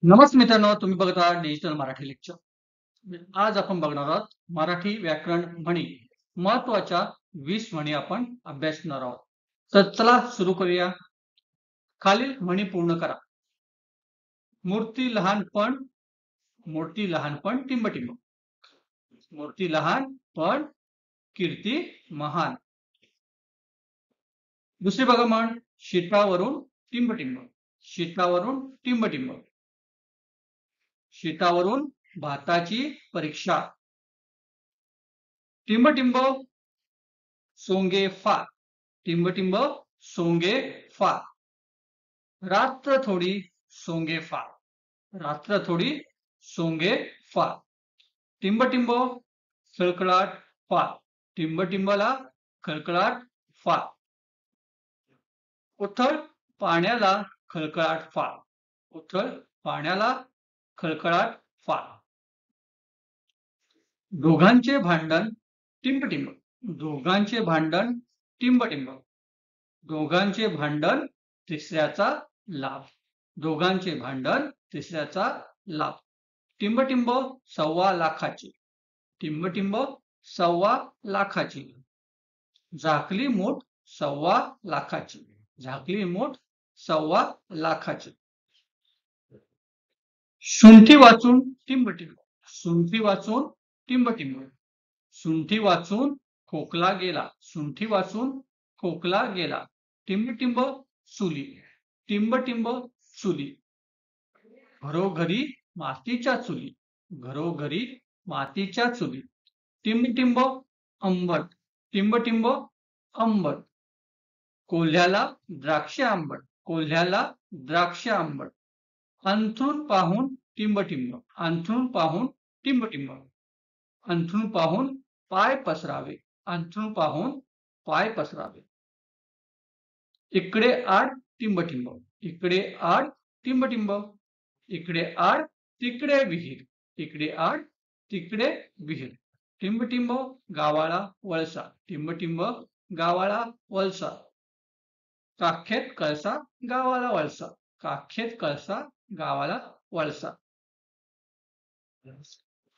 नमस्ते मित्रांनो, तुम्ही बघत आहात डिजिटल मराठी लेक्चर। आज आपण बघणार आहोत मराठी व्याकरण म्हणी, महत्वाच्या 20 म्हणी आपण अभ्यासणार आहोत। तर चला सुरू करूया। खालील म्हणी पूर्ण करा। मूर्ती लहान पण टिंबटिंब। मूर्ती लहान पण कीर्ती महान। दुसरी बघा म्हण, शीतावरून टिंबटिंब। शीतावरून टिंबटिंब। शीतावरून भाताची परीक्षा। टिंबटिंब सोंगे फार। टिंबटिंब सोंगे फार। रात्र थोडी सोंगे फार। रात्र थोडी सोंगे फार। टिंबटिंब खळखळाट फार। टिंबटिंबला खळखळाट फार। उथळ पाण्याला खळखळाट फार। उथळ पाण्याला खळखळाट फार। दोघांचे भांडण टिंबटिंब। दोघांचे भांडण टिंबटिंब। दोघांचे भांडण तिसऱ्याचा लाभ। दोघांचे भांडण तिसऱ्याचा लाभ। टिंबटिंब सव्वा लाखाची। टिंबटिंब सव्वा लाखाची। झाकली मूठ सव्वा लाखाची। झाकली मूठ सव्वा लाखाची। शुंठी वाचून टिंबटिंब। शुंठी वाचून टिंबटिंब। शुंठी वाचून खोकला गेला। शुंठी वाचून खोकला गेला। टिंबटिंब चुली। टिंबटिंब चुली। घरोघरी मातीच्या चुली। घरोघरी मातीच्या चुली। टिंबटिंब आंबट। टिंबटिंब आंबट। कोल्ह्याला द्राक्ष आंबट। कोल्ह्याला द्राक्ष आंबट। अंथरूण पाहून टिंबटिंब। अंथरूण पाहून टिंबटिंब। अंथरूण पाहून पाय पसरावे। अंथरूण पाहून पाय पसरावे। इकडे आड टिंबटिंब। इकडे आड टिंबटिंब। इकडे आड तिकडे विहीर। इकडे आड तिकडे विहीर। टिंबटिंब गावाला वळसा। टिंबटिंब गावाला वळसा। काखेत कळसा गावाला वळसा। काखेत कळसा गावाला वळसा।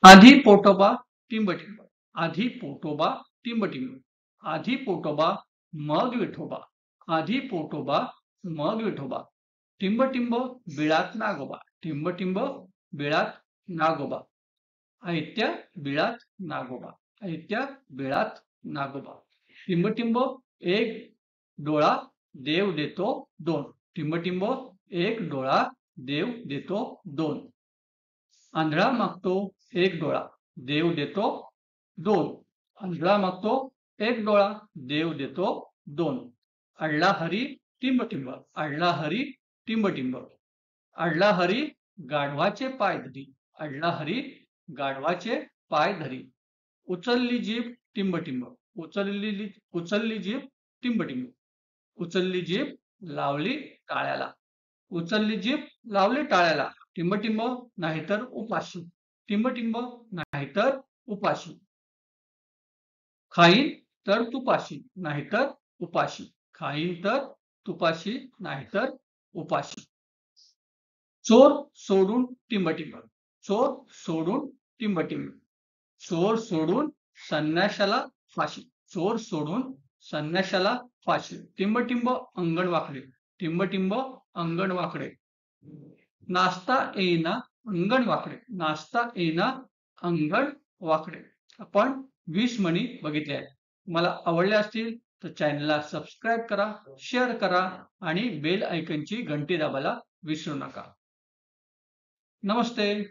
आधी पोटोबा टिंबटिंब। आधी पोटोबा टिंबटिंब। आधी पोटोबा मग विठोबा। आधी पोटोबा मग विठोबा। टिंबटिंब बिळात नागोबा। टिंबटिंब बिळात नागोबा। ऐत्या बिळात नागोबा। ऐत्या बिळात नागोबा। टिंबटिंब एक डोळा देव देतो दोन। टिंबटिंब एक डोळा देव देतो दोन। आंधळा मागतो एक डोळा देव देतो दोन। आंधळा मागतो एक डोळा देव देतो दोन। अडला हरी टिंबटिंब। अडला हरी टिंबटिंब। अडला हरी गाढवाचे पाय धरी। अडला हरी गाढवाचे पाय धरी। उचलली जीभ टिंबटिंब। उचलली जीभ टिंबटिंब। उचलली जीभ लावली टाळ्याला। उचलली जीभ लावली टाळ्याला। टिंबटिंब नाहीतर उपाशी। टिंबटिंब नाहीतर उपाशी। खाईन तर तुपाशी नाहीतर उपाशी। खाईन तर तुपाशी नाहीतर उपाशी। चोर सोडून टिंबटिंब। चोर सोडून टिंबटिंब। चोर सोडून संन्याशाला फाशी। चोर सोडून संन्याशाला फाशी। टिंबटिंब अंगण वाकडे। टिंबटिंब अंगण वाकडे। नाचता येईना अंगण वाकडे। नाचता येईना अंगण वाकडे। आपण 20 म्हणी बघितल्या आहेत। तुम्हाला आवडल्या असतील तर चॅनलला सबस्क्राईब करा, शेअर करा आणि बेल आयकॉनची घंटी दाबायला विसरू नका। नमस्ते।